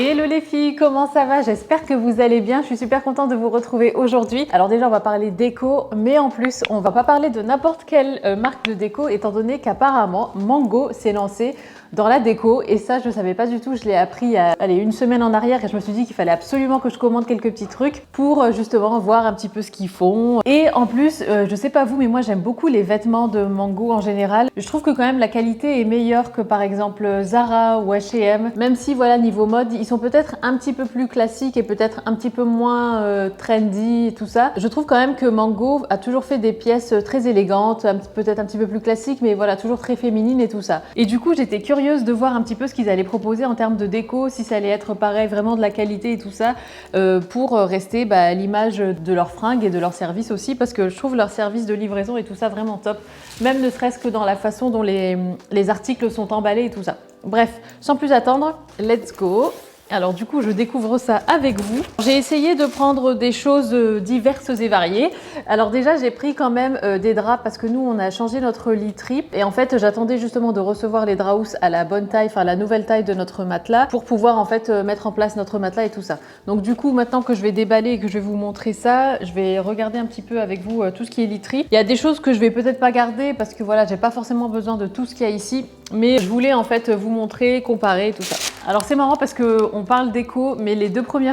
Hello les filles, comment ça va? J'espère que vous allez bien. Je suis super contente de vous retrouver aujourd'hui. Alors déjà, on va parler déco, mais en plus, on va pas parler de n'importe quelle marque de déco, étant donné qu'apparemment, Mango s'est lancé dans la déco. Et ça, je ne savais pas du tout. Je l'ai appris il y a une semaine en arrière et je me suis dit qu'il fallait absolument que je commande quelques petits trucs pour justement voir un petit peu ce qu'ils font. Et en plus, je sais pas vous, mais moi, j'aime beaucoup les vêtements de Mango en général. Je trouve que quand même la qualité est meilleure que par exemple Zara ou H&M, même si voilà, niveau mode, ils sont peut-être un petit peu plus classiques et peut-être un petit peu moins trendy et tout ça. Je trouve quand même que Mango a toujours fait des pièces très élégantes, peut-être un petit peu plus classiques, mais voilà, toujours très féminines et tout ça. Et du coup, j'étais curieuse de voir un petit peu ce qu'ils allaient proposer en termes de déco, si ça allait être pareil, vraiment de la qualité et tout ça, pour rester à l'image de leurs fringues et de leur service aussi, parce que je trouve leur service de livraison et tout ça vraiment top, même ne serait-ce que dans la façon dont les articles sont emballés et tout ça. Bref, sans plus attendre, let's go! Alors du coup, je découvre ça avec vous. J'ai essayé de prendre des choses diverses et variées. Alors déjà, j'ai pris quand même des draps parce que nous, on a changé notre lit trip. Et en fait, j'attendais justement de recevoir les draps housses à la bonne taille, enfin la nouvelle taille de notre matelas pour pouvoir en fait mettre en place notre matelas et tout ça. Donc du coup, maintenant que je vais déballer et que je vais vous montrer ça, je vais regarder un petit peu avec vous tout ce qui est lit trip. Il y a des choses que je vais peut-être pas garder parce que voilà, j'ai pas forcément besoin de tout ce qu'il y a ici. Mais je voulais en fait vous montrer, comparer tout ça. Alors c'est marrant parce qu'on parle déco, mais les deux premiers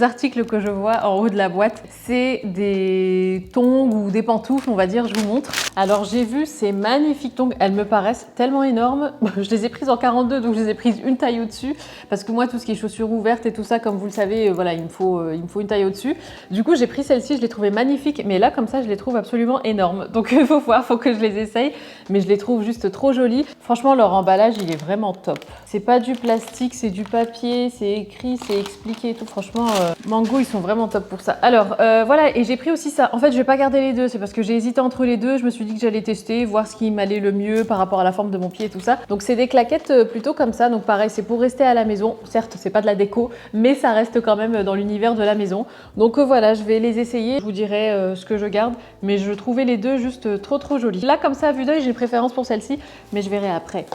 articles que je vois en haut de la boîte, c'est des tongs ou des pantoufles, on va dire, je vous montre. Alors j'ai vu ces magnifiques tongs, elles me paraissent tellement énormes. Je les ai prises en 42, donc je les ai prises une taille au-dessus. Parce que moi, tout ce qui est chaussures ouvertes et tout ça, comme vous le savez, voilà, il me faut une taille au-dessus. Du coup, j'ai pris celle-ci, je l'ai trouvée magnifique, mais là, comme ça, je les trouve absolument énormes. Donc il faut voir, faut que je les essaye, mais je les trouve juste trop jolies. Franchement, leur emballage, il est vraiment top. C'est pas du plastique, c'est du papier, c'est écrit, c'est expliqué et tout. Franchement, Mango, ils sont vraiment top pour ça. Alors, voilà, et j'ai pris aussi ça. En fait, je vais pas garder les deux, c'est parce que j'ai hésité entre les deux. Je me suis dit que j'allais tester, voir ce qui m'allait le mieux par rapport à la forme de mon pied et tout ça. Donc, c'est des claquettes plutôt comme ça. Donc, pareil, c'est pour rester à la maison. Certes, c'est pas de la déco, mais ça reste quand même dans l'univers de la maison. Donc, voilà, je vais les essayer. Je vous dirai ce que je garde, mais je trouvais les deux juste trop jolis. Là, comme ça, à vue d'œil, j'ai une préférence pour celle-ci, mais je verrai après.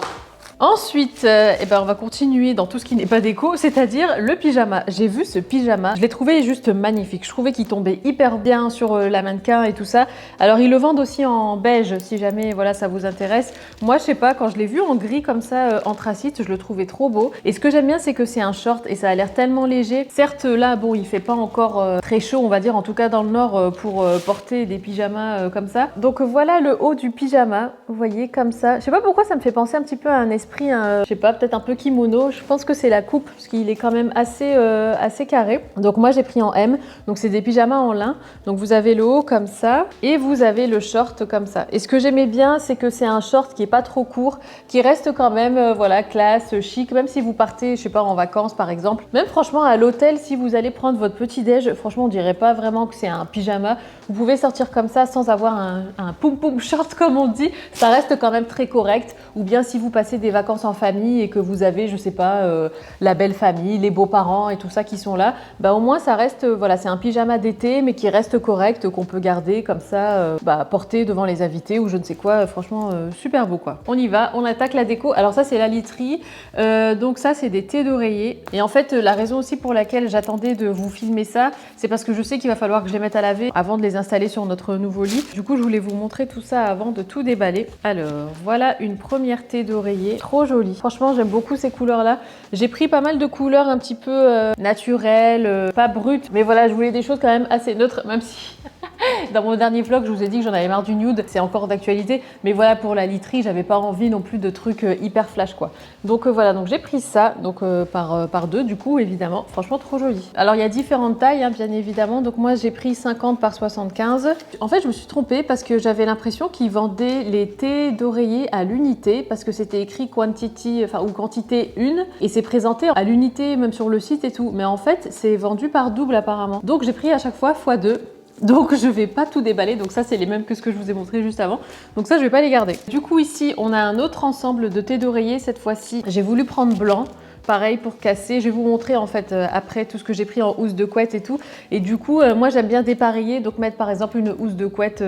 Ensuite, on va continuer dans tout ce qui n'est pas déco, c'est-à-dire le pyjama. J'ai vu ce pyjama, je l'ai trouvé juste magnifique. Je trouvais qu'il tombait hyper bien sur la mannequin et tout ça. Alors, ils le vendent aussi en beige, si jamais voilà, ça vous intéresse. Moi, je sais pas, quand je l'ai vu en gris comme ça, anthracite, je le trouvais trop beau. Et ce que j'aime bien, c'est que c'est un short et ça a l'air tellement léger. Certes, là, bon, il fait pas encore très chaud, on va dire, en tout cas dans le nord, pour porter des pyjamas comme ça. Donc, voilà le haut du pyjama, vous voyez, comme ça. Je sais pas pourquoi ça me fait penser un petit peu à un esprit, je sais pas, peut-être un peu kimono. Je pense que c'est la coupe parce qu'il est quand même assez carré. Donc moi j'ai pris en M. Donc c'est des pyjamas en lin. Donc vous avez le haut comme ça et vous avez le short comme ça. Et ce que j'aimais bien, c'est que c'est un short qui est pas trop court, qui reste quand même voilà, classe, chic, même si vous partez, je sais pas, en vacances par exemple. Même franchement à l'hôtel, si vous allez prendre votre petit déj, franchement on dirait pas vraiment que c'est un pyjama. Vous pouvez sortir comme ça sans avoir un poum poum short comme on dit. Ça reste quand même très correct. Ou bien si vous passez des vacances en famille et que vous avez, je sais pas, la belle famille, les beaux-parents et tout ça qui sont là, au moins ça reste, voilà, c'est un pyjama d'été mais qui reste correct, qu'on peut garder comme ça, porter devant les invités ou je ne sais quoi. Franchement, super beau quoi. On y va, on attaque la déco. Alors ça c'est la literie, donc ça c'est des thés d'oreiller. Et en fait la raison aussi pour laquelle j'attendais de vous filmer ça, c'est parce que je sais qu'il va falloir que je les mette à laver avant de les installer sur notre nouveau lit. Du coup je voulais vous montrer tout ça avant de tout déballer. Alors voilà une première thé d'oreiller, trop jolie. Franchement j'aime beaucoup ces couleurs là. J'ai pris pas mal de couleurs un petit peu naturelles, pas brutes, mais voilà je voulais des choses quand même assez neutres, même si dans mon dernier vlog je vous ai dit que j'en avais marre du nude, c'est encore d'actualité, mais voilà pour la literie j'avais pas envie non plus de trucs hyper flash quoi. Donc voilà, donc j'ai pris ça, donc par deux du coup évidemment, franchement trop joli. Alors il y a différentes tailles bien évidemment, donc moi j'ai pris 50 par 75. En fait je me suis trompée parce que j'avais l'impression qu'ils vendaient les thés d'oreiller à l'unité parce que c'était écrit quantity, ou quantité 1 et c'est présenté à l'unité même sur le site et tout, mais en fait c'est vendu par double apparemment. Donc j'ai pris à chaque fois x2. Donc je vais pas tout déballer, donc ça c'est les mêmes que ce que je vous ai montré juste avant, donc ça je vais pas les garder. Du coup ici on a un autre ensemble de thé d'oreiller, cette fois-ci j'ai voulu prendre blanc. pareil pour casser. Je vais vous montrer en fait après tout ce que j'ai pris en housse de couette et tout. Et du coup, moi j'aime bien dépareiller, donc mettre par exemple une housse de couette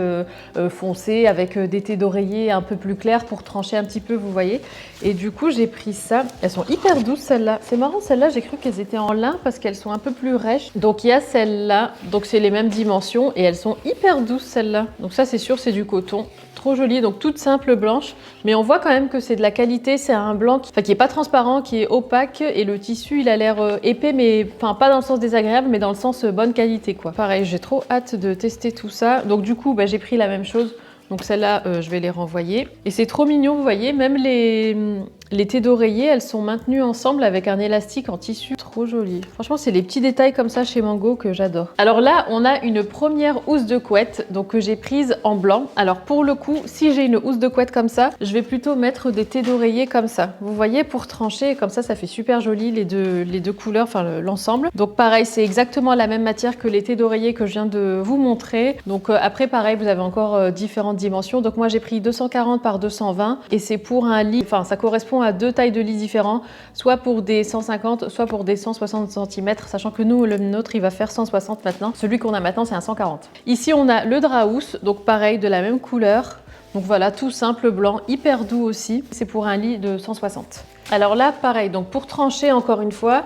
foncée avec des thés d'oreiller un peu plus clairs pour trancher un petit peu, vous voyez. Et du coup, j'ai pris ça. Elles sont hyper douces celles-là. C'est marrant, celles-là, j'ai cru qu'elles étaient en lin parce qu'elles sont un peu plus rêches. Donc il y a celles-là, donc c'est les mêmes dimensions et elles sont hyper douces celles-là. Donc ça, c'est sûr, c'est du coton. Trop jolie, donc toute simple blanche, mais on voit quand même que c'est de la qualité. C'est un blanc qui est pas transparent, qui est opaque, et le tissu il a l'air épais, mais enfin pas dans le sens désagréable, mais dans le sens bonne qualité quoi. Pareil, j'ai trop hâte de tester tout ça. Donc du coup, j'ai pris la même chose. Donc celles-là, je vais les renvoyer. Et c'est trop mignon, vous voyez, même les thés d'oreiller, elles sont maintenues ensemble avec un élastique en tissu. Trop joli. Franchement, c'est les petits détails comme ça chez Mango que j'adore. Alors là, on a une première housse de couette, donc que j'ai prise en blanc. Alors pour le coup, si j'ai une housse de couette comme ça, je vais plutôt mettre des thés d'oreiller comme ça. Vous voyez, pour trancher, comme ça fait super joli les deux couleurs, enfin l'ensemble. Donc pareil, c'est exactement la même matière que les thés d'oreiller que je viens de vous montrer. Donc après, pareil, vous avez encore différentes dimensions. Donc moi, j'ai pris 240 par 220 et c'est pour un lit, enfin ça correspond à deux tailles de lit différents, soit pour des 150, soit pour des 160 cm, sachant que nous, le nôtre, il va faire 160 maintenant. Celui qu'on a maintenant, c'est un 140. Ici, on a le drap housse, donc pareil, de la même couleur. Donc voilà, tout simple blanc, hyper doux aussi. C'est pour un lit de 160. Alors là, pareil, donc pour trancher encore une fois,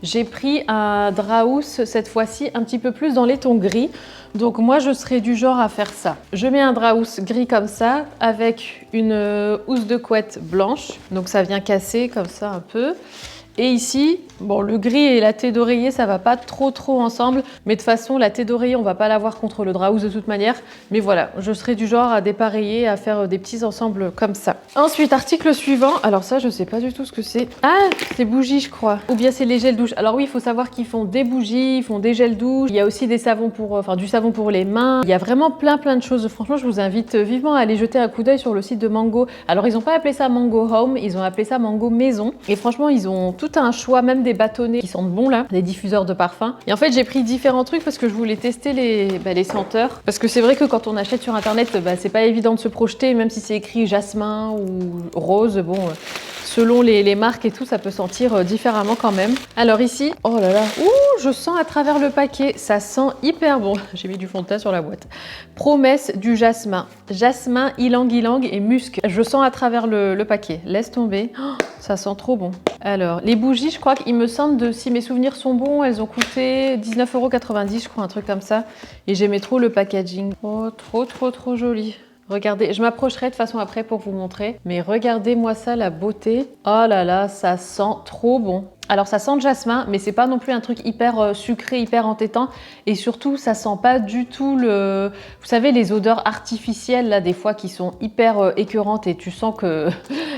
j'ai pris un drap housse cette fois-ci un petit peu plus dans les tons gris. Donc moi, je serais du genre à faire ça. Je mets un drap housse gris comme ça, avec une housse de couette blanche. Donc ça vient casser comme ça un peu. Et ici, bon, le gris et la thé d'oreiller, ça va pas trop ensemble. Mais de toute façon, la thé d'oreiller, on va pas l'avoir contre le drap housse de toute manière. Mais voilà, je serai du genre à dépareiller, à faire des petits ensembles comme ça. Ensuite, article suivant. Alors ça, je sais pas du tout ce que c'est. Ah, c'est bougies, je crois. Ou bien c'est les gels douche. Alors oui, il faut savoir qu'ils font des bougies, ils font des gels douche. Il y a aussi des savons pour, du savon pour les mains. Il y a vraiment plein de choses. Franchement, je vous invite vivement à aller jeter un coup d'œil sur le site de Mango. Alors, ils ont pas appelé ça Mango Home, ils ont appelé ça Mango Maison. Et franchement, ils ont tout un choix, même des bâtonnets qui sentent bon là, des diffuseurs de parfum. Et en fait, j'ai pris différents trucs parce que je voulais tester les senteurs. Parce que c'est vrai que quand on achète sur internet, c'est pas évident de se projeter, même si c'est écrit jasmin ou rose, bon, selon les marques et tout, ça peut sentir différemment quand même. Alors ici, oh là là, ouh, je sens à travers le paquet, ça sent hyper bon. J'ai mis du fond de teint sur la boîte. Promesse du jasmin. Jasmin, ylang-ylang et musc. Je sens à travers le paquet. Laisse tomber. Oh, ça sent trop bon. Alors, les bougies, je crois qu'il me semble, si mes souvenirs sont bons, elles ont coûté 19,90 €, je crois, un truc comme ça. Et j'aimais trop le packaging. Oh, trop joli. Regardez, je m'approcherai de toute façon après pour vous montrer. Mais regardez-moi ça, la beauté. Oh là là, ça sent trop bon. Alors ça sent le jasmin, mais c'est pas non plus un truc hyper sucré, hyper entêtant. Et surtout, ça sent pas du tout vous savez, les odeurs artificielles là, des fois qui sont hyper écœurantes et tu sens que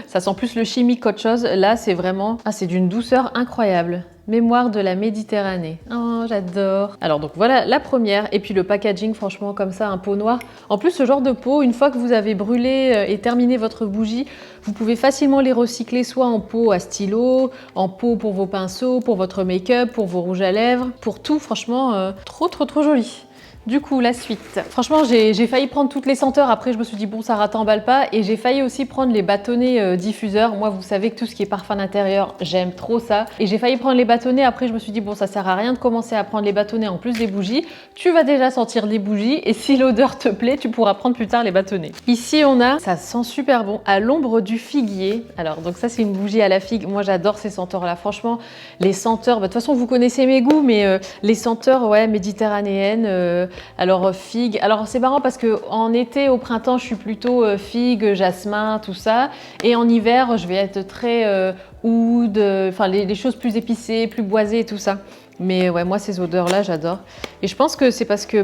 ça sent plus le chimique qu'autre chose. Là, c'est vraiment, c'est d'une douceur incroyable. Mémoire de la Méditerranée. Oh, j'adore. Alors donc voilà la première. Et puis le packaging, franchement, comme ça, un pot noir. En plus, ce genre de pot, une fois que vous avez brûlé et terminé votre bougie, vous pouvez facilement les recycler soit en pot à stylo, en pot pour vos pinceaux, pour votre make-up, pour vos rouges à lèvres, pour tout. Franchement, trop joli. Du coup, la suite. Franchement, j'ai failli prendre toutes les senteurs. Après, je me suis dit, bon, ça rattemballe pas. Et j'ai failli aussi prendre les bâtonnets diffuseurs. Moi, vous savez que tout ce qui est parfum d'intérieur, j'aime trop ça. Et j'ai failli prendre les bâtonnets. Après, je me suis dit, bon, ça sert à rien de commencer à prendre les bâtonnets en plus des bougies. Tu vas déjà sentir les bougies. Et si l'odeur te plaît, tu pourras prendre plus tard les bâtonnets. Ici, on a, ça sent super bon, à l'ombre du figuier. Alors, donc ça, c'est une bougie à la figue. Moi, j'adore ces senteurs-là. Franchement, les senteurs, de toute façon, vous connaissez mes goûts, mais les senteurs, ouais, méditerranéennes. Alors figue, alors c'est marrant parce que en été, au printemps, je suis plutôt figue, jasmin, tout ça. Et en hiver, je vais être très oud, enfin les choses plus épicées, plus boisées et tout ça. Mais ouais, moi ces odeurs-là, j'adore. Et je pense que c'est parce que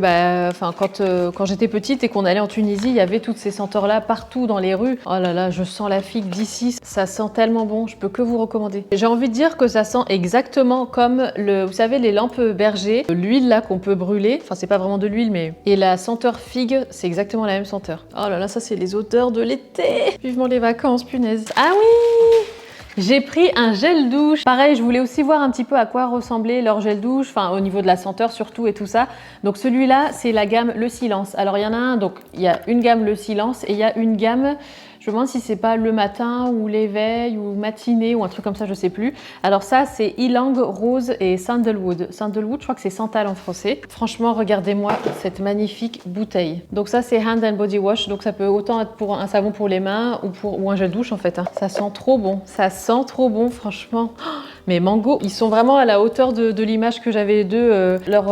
quand j'étais petite et qu'on allait en Tunisie, il y avait toutes ces senteurs-là partout dans les rues. Oh là là, je sens la figue d'ici, ça sent tellement bon, je peux que vous recommander. J'ai envie de dire que ça sent exactement comme vous savez, les lampes berger, l'huile là qu'on peut brûler. Enfin, c'est pas vraiment de l'huile, mais... Et la senteur figue, c'est exactement la même senteur. Oh là là, ça c'est les odeurs de l'été. Vivement les vacances, punaise. Ah oui! J'ai pris un gel douche. Pareil, je voulais aussi voir un petit peu à quoi ressemblait leur gel douche, enfin au niveau de la senteur surtout et tout ça. Donc celui-là, c'est la gamme Le Silence. Alors il y en a un, donc il y a une gamme Le Silence et il y a une gamme, Je me demande si c'est pas le matin ou l'éveil ou matinée ou un truc comme ça, je sais plus. Alors ça, c'est Ylang Rose et Sandalwood. Sandalwood, je crois que c'est santal en français. Franchement, regardez-moi cette magnifique bouteille. Donc ça, c'est Hand and Body Wash. Donc ça peut autant être pour un savon pour les mains ou un gel douche en fait. Hein. Ça sent trop bon. Ça sent trop bon, franchement. Mais Mango, ils sont vraiment à la hauteur de l'image que j'avais d'eux. Leur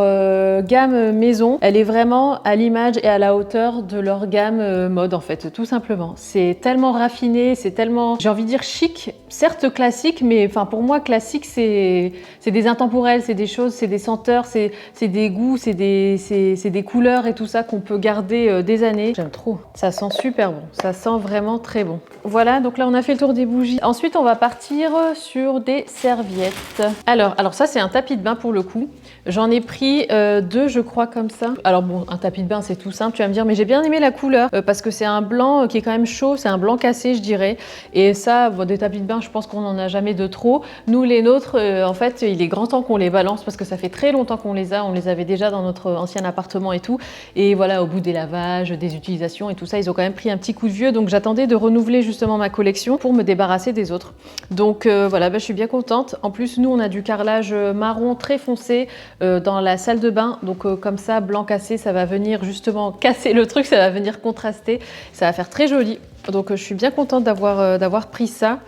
gamme maison, elle est vraiment à l'image et à la hauteur de leur gamme mode en fait, tout simplement. C'est tellement raffiné, c'est tellement, j'ai envie de dire chic, certes classique, mais enfin pour moi classique c'est des intemporels, c'est des choses, c'est des senteurs, c'est des goûts, c'est des couleurs et tout ça qu'on peut garder des années. J'aime trop, ça sent super bon, ça sent vraiment très bon. Voilà, donc là on a fait le tour des bougies. Ensuite on va partir sur des serviettes. Alors ça c'est un tapis de bain pour le coup. J'en ai pris deux je crois comme ça. Alors bon, un tapis de bain c'est tout simple, tu vas me dire, mais j'ai bien aimé la couleur parce que c'est un blanc qui est quand même chaud, c'est un blanc cassé je dirais. Et ça, bon, des tapis de bain je pense qu'on n'en a jamais de trop. Nous les nôtres, en fait il est grand temps qu'on les balance parce que ça fait très longtemps qu'on les a, on les avait déjà dans notre ancien appartement et tout. Et voilà, au bout des lavages, des utilisations et tout ça, ils ont quand même pris un petit coup de vieux, donc j'attendais de renouveler justement ma collection pour me débarrasser des autres. Donc voilà, je suis bien contente. En plus, nous, on a du carrelage marron très foncé dans la salle de bain. Donc comme ça, blanc cassé, ça va venir justement casser le truc, ça va venir contraster. Ça va faire très joli. Donc je suis bien contente d'avoir pris ça.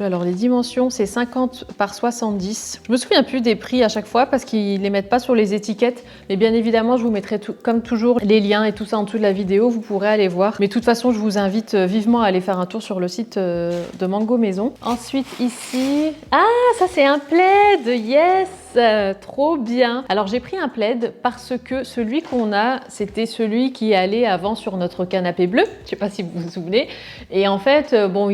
Alors les dimensions, c'est 50 par 70. Je me souviens plus des prix à chaque fois parce qu'ils les mettent pas sur les étiquettes. Mais bien évidemment, je vous mettrai comme toujours les liens et tout ça en dessous de la vidéo. Vous pourrez aller voir. Mais de toute façon, je vous invite vivement à aller faire un tour sur le site de Mango Maison. Ensuite ici, ah ça c'est un plaid, yes, trop bien. Alors j'ai pris un plaid parce que celui qu'on a, c'était celui qui allait avant sur notre canapé bleu. Je sais pas si vous vous souvenez. Et en fait, bon,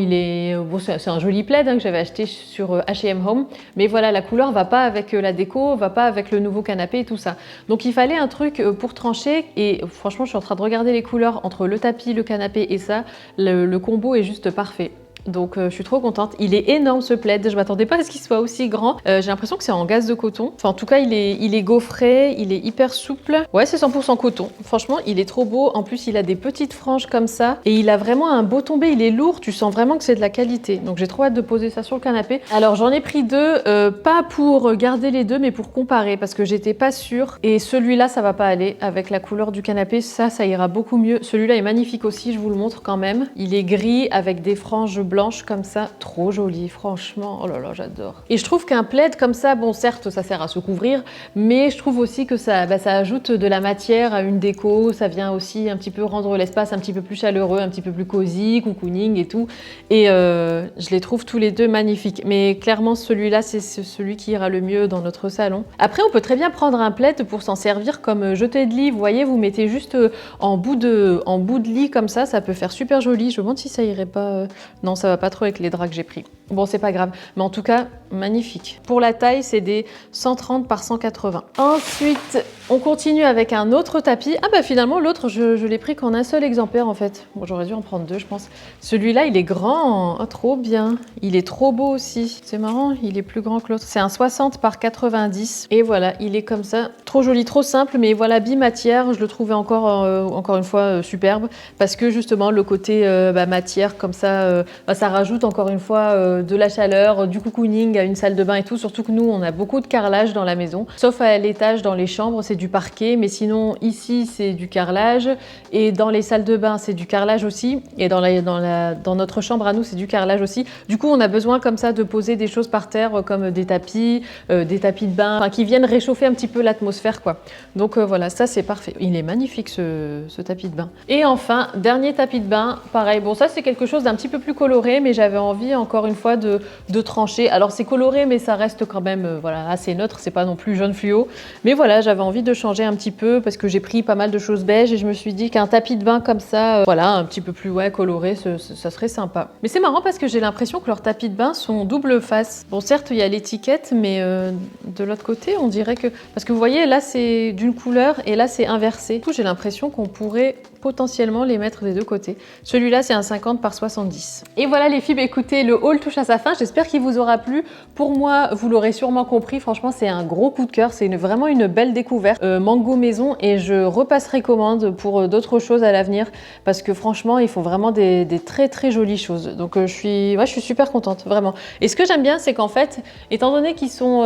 c'est un joli plaid que j'avais acheté sur H&M Home, mais voilà, la couleur va pas avec la déco, va pas avec le nouveau canapé et tout ça. Donc il fallait un truc pour trancher et franchement, je suis en train de regarder les couleurs entre le tapis, le canapé et ça, le combo est juste parfait. Donc je suis trop contente. Il est énorme ce plaid, je m'attendais pas à ce qu'il soit aussi grand. J'ai l'impression que c'est en gaze de coton. Enfin en tout cas il est gaufré, il est hyper souple. Ouais, c'est 100% coton. Franchement il est trop beau. En plus il a des petites franges comme ça et il a vraiment un beau tombé. Il est lourd, tu sens vraiment que c'est de la qualité. Donc j'ai trop hâte de poser ça sur le canapé. Alors j'en ai pris deux, pas pour garder les deux mais pour comparer parce que j'étais pas sûre. Et celui-là ça va pas aller avec la couleur du canapé. Ça ira beaucoup mieux. Celui-là est magnifique aussi, je vous le montre quand même. Il est gris avec des franges blanche comme ça, trop jolie, franchement, oh là là, j'adore. Et je trouve qu'un plaid comme ça, bon certes ça sert à se couvrir, mais je trouve aussi que ça ajoute de la matière à une déco, ça vient aussi un petit peu rendre l'espace un petit peu plus chaleureux, un petit peu plus cosy, cocooning et tout, et je les trouve tous les deux magnifiques, mais clairement celui-là c'est celui qui ira le mieux dans notre salon. Après on peut très bien prendre un plaid pour s'en servir comme jeté de lit, vous voyez, vous mettez juste en bout de lit comme ça peut faire super joli. Je me demande si ça irait pas, non ça va pas trop avec les draps que j'ai pris. Bon, c'est pas grave, mais en tout cas, magnifique. Pour la taille, c'est des 130 par 180. Ensuite, on continue avec un autre tapis. Ah bah finalement, l'autre, je l'ai pris qu'en un seul exemplaire en fait. Bon, j'aurais dû en prendre deux, je pense. Celui-là, il est grand. Oh, trop bien. Il est trop beau aussi. C'est marrant, il est plus grand que l'autre. C'est un 60 par 90. Et voilà, il est comme ça. Trop joli, trop simple, mais voilà, bimatière. Je le trouvais encore une fois superbe parce que justement, le côté matière comme ça, ça rajoute encore une fois de la chaleur, du cocooning à une salle de bain et tout, surtout que nous on a beaucoup de carrelage dans la maison, sauf à l'étage dans les chambres c'est du parquet, mais sinon ici c'est du carrelage et dans les salles de bain c'est du carrelage aussi et dans notre chambre à nous c'est du carrelage aussi. Du coup on a besoin comme ça de poser des choses par terre comme des tapis de bain, enfin, qui viennent réchauffer un petit peu l'atmosphère quoi. Donc voilà, ça c'est parfait. Il est magnifique ce tapis de bain. Et enfin, dernier tapis de bain, pareil, bon ça c'est quelque chose d'un petit peu plus coloré, mais j'avais envie encore une fois de trancher. Alors c'est coloré mais ça reste quand même voilà, assez neutre, c'est pas non plus jaune fluo, mais voilà, j'avais envie de changer un petit peu parce que j'ai pris pas mal de choses beige et je me suis dit qu'un tapis de bain comme ça, voilà, un petit peu plus coloré, ça serait sympa. Mais c'est marrant parce que j'ai l'impression que leurs tapis de bain sont double face. Bon certes il y a l'étiquette, mais de l'autre côté on dirait que, parce que vous voyez là c'est d'une couleur et là c'est inversé. Du coup j'ai l'impression qu'on pourrait potentiellement les mettre des deux côtés. Celui-là c'est un 50 par 70. Et voilà les filles, écoutez, le haul touche touche à sa fin. J'espère qu'il vous aura plu. Pour moi, vous l'aurez sûrement compris, franchement, c'est un gros coup de cœur. C'est vraiment une belle découverte. Mango maison, et je repasserai commande pour d'autres choses à l'avenir parce que franchement, ils font vraiment des très très jolies choses. Donc je suis super contente, vraiment. Et ce que j'aime bien, c'est qu'en fait, étant donné qu'ils sont,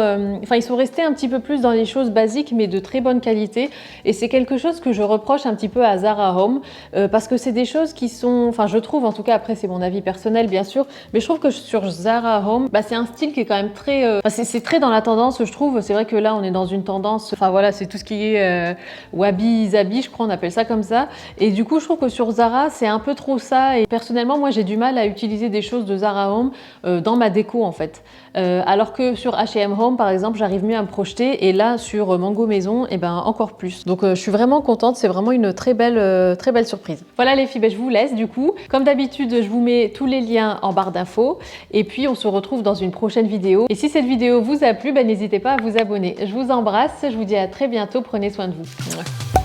ils sont restés un petit peu plus dans les choses basiques, mais de très bonne qualité. Et c'est quelque chose que je reproche un petit peu à Zara Home parce que c'est des choses qui sont, je trouve, en tout cas, après c'est mon avis personnel bien sûr, mais je trouve que sur Zara Home, c'est un style qui est quand même très, c'est très dans la tendance, je trouve. C'est vrai que là, on est dans une tendance, voilà, c'est tout ce qui est wabi sabi, je crois, on appelle ça comme ça. Et du coup, je trouve que sur Zara, c'est un peu trop ça. Et personnellement, moi, j'ai du mal à utiliser des choses de Zara Home dans ma déco en fait. Alors que sur H&M Home, par exemple, j'arrive mieux à me projeter. Et là, sur Mango Maison, et encore plus. Donc, je suis vraiment contente. C'est vraiment une très belle surprise. Voilà les filles, je vous laisse du coup. Comme d'habitude, je vous mets tous les liens en barre d'infos. Et puis, on se retrouve dans une prochaine vidéo. Et si cette vidéo vous a plu, n'hésitez pas à vous abonner. Je vous embrasse. Je vous dis à très bientôt. Prenez soin de vous.